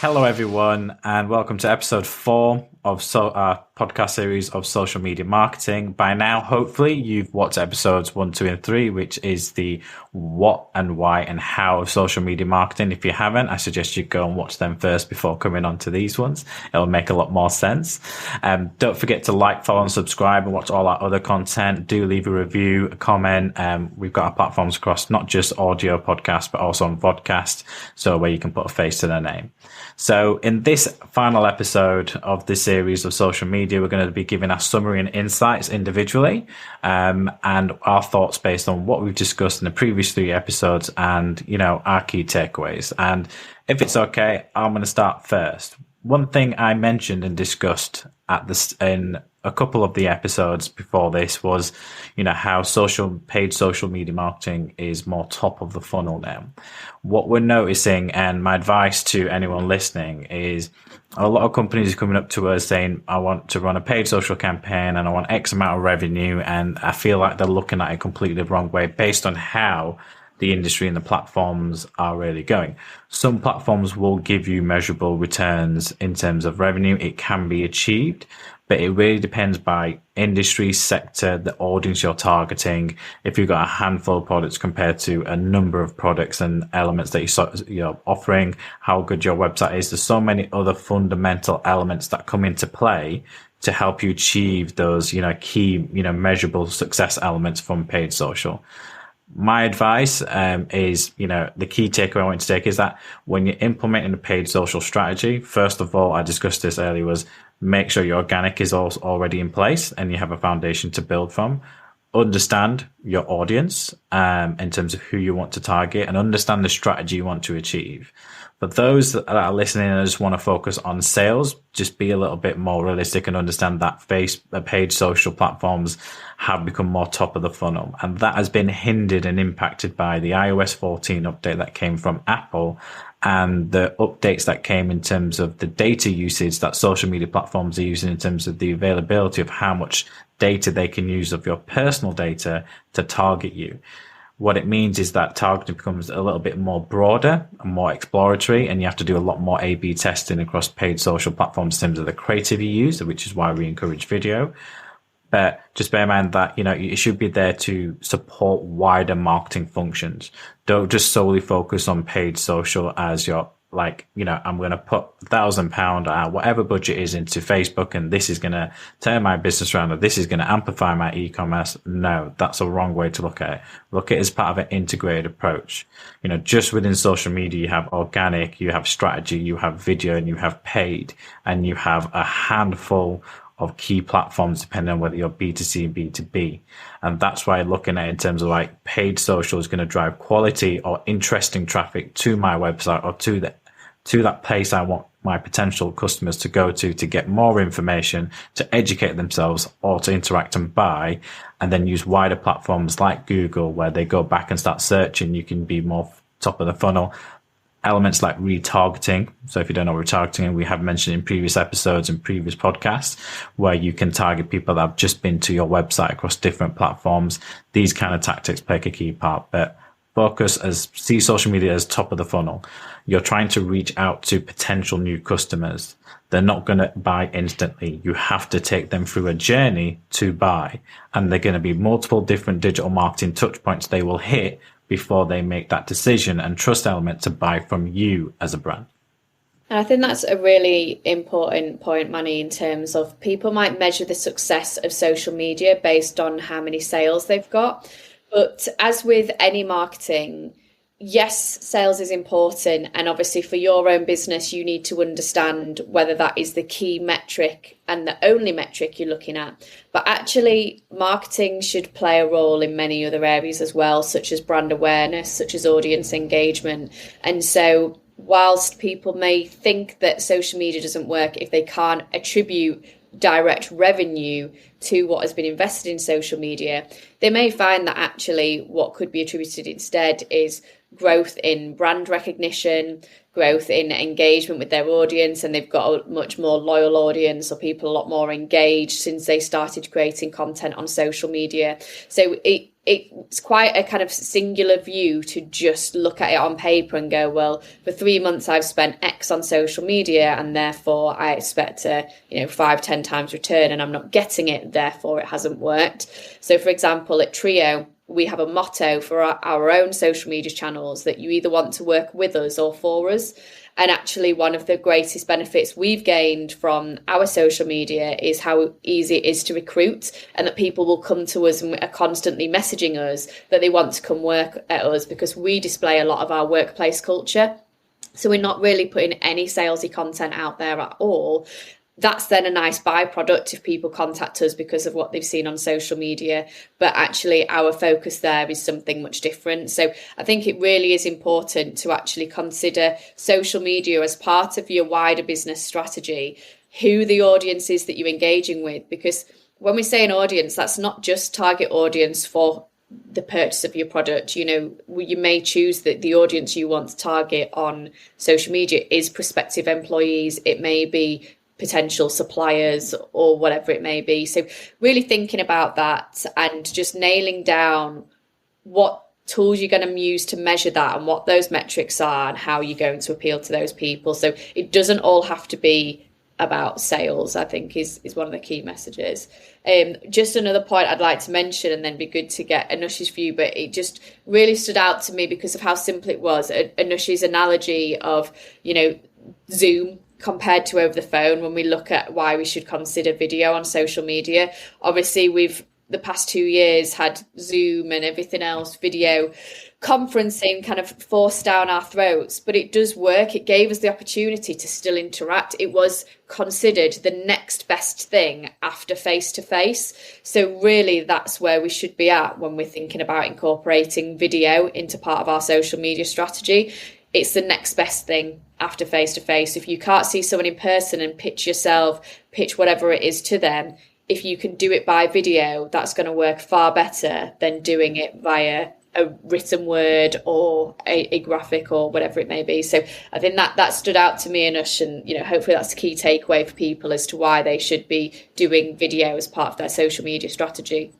Hello, everyone, and welcome to episode 4 of our podcast series of social media marketing. By now, hopefully, you've watched episodes 1, 2, and 3, which is the what and why and how of social media marketing. If you haven't, I suggest you go and watch them first before coming on to these ones. It'll make a lot more sense. Don't forget to like, follow, and subscribe and watch all our other content. Do leave a review, a comment. We've got our platforms across not just audio podcasts, but also on podcast, so where you can put a face to their name. So in this final episode of this series of social media, we're going to be giving our summary and insights individually, and our thoughts based on what we've discussed in the previous 3 episodes and, our key takeaways. And if it's okay, I'm going to start first. One thing I mentioned and discussed in a couple of the episodes before this was, how paid social media marketing is more top of the funnel now. What we're noticing, and my advice to anyone listening, is a lot of companies are coming up to us saying, I want to run a paid social campaign and I want X amount of revenue. And I feel like they're looking at it completely the wrong way based on how the industry and the platforms are really going. Some platforms will give you measurable returns in terms of revenue. It can be achieved, but it really depends by industry, sector, the audience you're targeting. If you've got a handful of products compared to a number of products and elements that you're offering, how good your website is. There's so many other fundamental elements that come into play to help you achieve those, key, measurable success elements from paid social. My advice is, the key takeaway I want to take is that when you're implementing a paid social strategy, first of all, I discussed this earlier, was make sure your organic is also already in place and you have a foundation to build from. Understand your audience in terms of who you want to target and understand the strategy you want to achieve. For those that are listening and just want to focus on sales, just be a little bit more realistic and understand that paid social platforms have become more top of the funnel. And that has been hindered and impacted by the iOS 14 update that came from Apple and the updates that came in terms of the data usage that social media platforms are using in terms of the availability of how much data they can use of your personal data to target you. What it means is that targeting becomes a little bit more broader and more exploratory, and you have to do a lot more A/B testing across paid social platforms in terms of the creative you use, which is why we encourage video. But just bear in mind that, it should be there to support wider marketing functions. Don't just solely focus on paid social as your, I'm going to put £1,000 whatever budget is into Facebook and this is going to turn my business around or this is going to amplify my e-commerce. No, that's a wrong way to look at it. Look at it as part of an integrated approach. Just within social media, you have organic, you have strategy, you have video, and you have paid, and you have a handful of key platforms depending on whether you're B2C and B2B. And that's why looking at it in terms of paid social is going to drive quality or interesting traffic to my website or to that place I want my potential customers to go to get more information, to educate themselves or to interact and buy, and then use wider platforms like Google where they go back and start searching. You can be more top of the funnel. Elements like retargeting. So if you don't know what retargeting, we have mentioned in previous episodes and previous podcasts where you can target people that have just been to your website across different platforms. These kind of tactics play a key part, but see social media as top of the funnel. You're trying to reach out to potential new customers. They're not going to buy instantly. You have to take them through a journey to buy, and they're going to be multiple different digital marketing touch points they will hit before they make that decision and trust element to buy from you as a brand. And I think that's a really important point, Manny, in terms of people might measure the success of social media based on how many sales they've got. But as with any marketing, yes, sales is important. And obviously for your own business, you need to understand whether that is the key metric and the only metric you're looking at. But actually, marketing should play a role in many other areas as well, such as brand awareness, such as audience engagement. And so whilst people may think that social media doesn't work if they can't attribute direct revenue to what has been invested in social media, they may find that actually what could be attributed instead is growth in brand recognition, growth in engagement with their audience, and they've got a much more loyal audience, or people a lot more engaged since they started creating content on social media. So it's quite a kind of singular view to just look at it on paper and go, well, for 3 months I've spent X on social media and therefore I expect a 5-10 times return, and I'm not getting it, therefore it hasn't worked. So for example, at Trio, we have a motto for our own social media channels that you either want to work with us or for us. And actually, one of the greatest benefits we've gained from our social media is how easy it is to recruit, and that people will come to us and are constantly messaging us that they want to come work at us because we display a lot of our workplace culture. So we're not really putting any salesy content out there at all. That's then a nice byproduct if people contact us because of what they've seen on social media. But actually, our focus there is something much different. So I think it really is important to actually consider social media as part of your wider business strategy, who the audience is that you're engaging with. Because when we say an audience, that's not just target audience for the purchase of your product. You may choose that the audience you want to target on social media is prospective employees. It may be potential suppliers or whatever it may be. So really thinking about that and just nailing down what tools you're going to use to measure that and what those metrics are and how you're going to appeal to those people. So it doesn't all have to be about sales, I think is one of the key messages. Just another point I'd like to mention, and then be good to get Anush's view, but it just really stood out to me because of how simple it was. Anush's analogy of, Zoom compared to over the phone when we look at why we should consider video on social media. Obviously, we've the past 2 years had Zoom and everything else, video conferencing kind of forced down our throats, but it does work. It gave us the opportunity to still interact. It was considered the next best thing after face-to-face. So really that's where we should be at when we're thinking about incorporating video into part of our social media strategy. It's the next best thing after face-to-face. If you can't see someone in person and pitch whatever it is to them, if you can do it by video, that's going to work far better than doing it via a written word or a graphic or whatever it may be. So I think that stood out to me, Anush, and hopefully that's a key takeaway for people as to why they should be doing video as part of their social media strategy.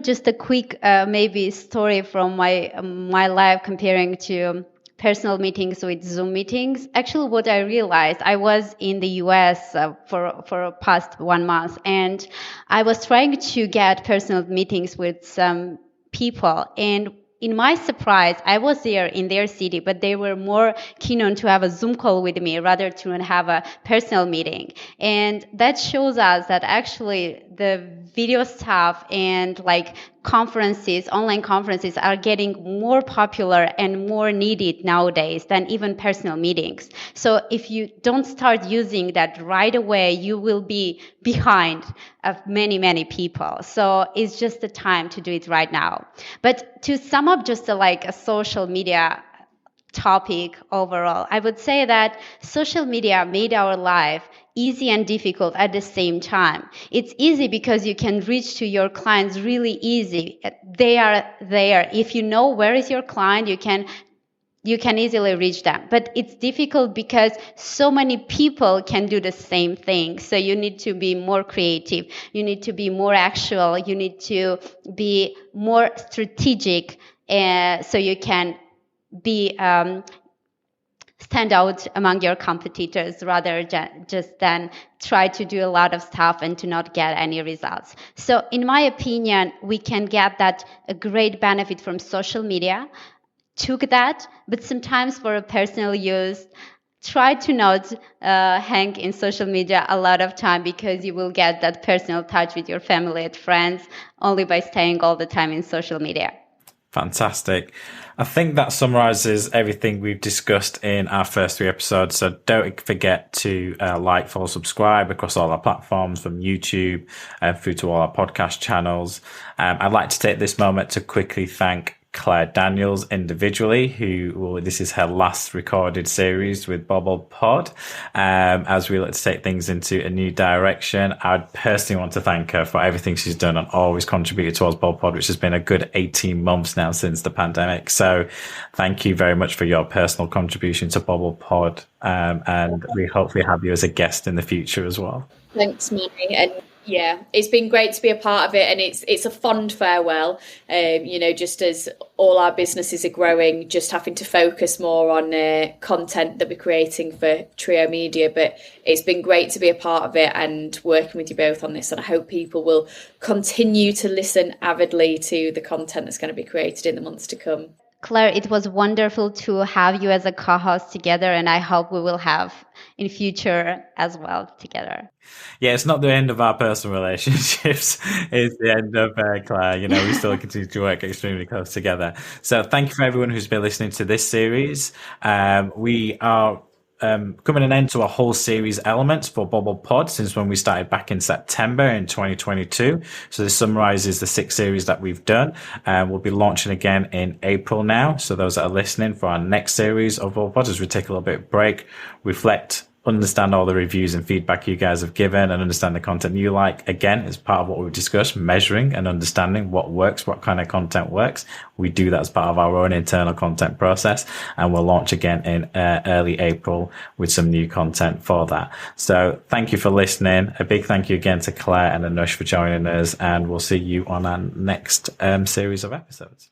Just a quick maybe story from my life comparing to personal meetings with Zoom meetings. Actually, what I realized, I was in the US for past 1 month, and I was trying to get personal meetings with some people, and in my surprise, I was there in their city, but they were more keen on to have a Zoom call with me rather to have a personal meeting. And that shows us that actually the video stuff and online conferences are getting more popular and more needed nowadays than even personal meetings. So if you don't start using that right away, you will be behind of many, many people. So it's just the time to do it right now. But to sum up just a social media topic overall, I would say that social media made our life easy and difficult at the same time. It's easy because you can reach to your clients really easy. They are there. If you know where is your client, you can easily reach them. But it's difficult because so many people can do the same thing. So you need to be more creative. You need to be more actual. You need to be more strategic, so you can be stand out among your competitors rather just than try to do a lot of stuff and to not get any results. So in my opinion, we can get that a great benefit from social media. Took that, but sometimes for a personal use, try to not hang in social media a lot of time, because you will get that personal touch with your family and friends only by staying all the time in social media. Fantastic. I think that summarizes everything we've discussed in our first 3 episodes. So don't forget to like, follow, subscribe across all our platforms, from YouTube through to all our podcast channels. I'd like to take this moment to quickly thank Claire Daniels individually, this is her last recorded series with Bubble Pod. As we look to take things into a new direction, I'd personally want to thank her for everything she's done and always contributed towards Bubble Pod, which has been a good 18 months now since the pandemic. So thank you very much for your personal contribution to Bubble Pod. And we hopefully have you as a guest in the future as well. Thanks, Manny. And Yeah, it's been great to be a part of it, and it's a fond farewell. Just as all our businesses are growing, just having to focus more on content that we're creating for Trio Media. But it's been great to be a part of it and working with you both on this. And I hope people will continue to listen avidly to the content that's going to be created in the months to come. Claire, it was wonderful to have you as a co-host together, and I hope we will have in future as well together. Yeah, it's not the end of our personal relationships. It's the end of Claire. We still continue to work extremely close together. So thank you for everyone who's been listening to this series. We are coming an end to a whole series elements for Bubble Pod since when we started back in September in 2022. So this summarizes the 6 series that we've done. We'll be launching again in April now. So those that are listening for our next series of Bubble Pod, as we take a little bit of break, reflect, understand all the reviews and feedback you guys have given, and understand the content you like. Again, as part of what we've discussed, measuring and understanding what works, what kind of content works. We do that as part of our own internal content process, and we'll launch again in early April with some new content for that. So thank you for listening. A big thank you again to Claire and Anush for joining us, and we'll see you on our next series of episodes.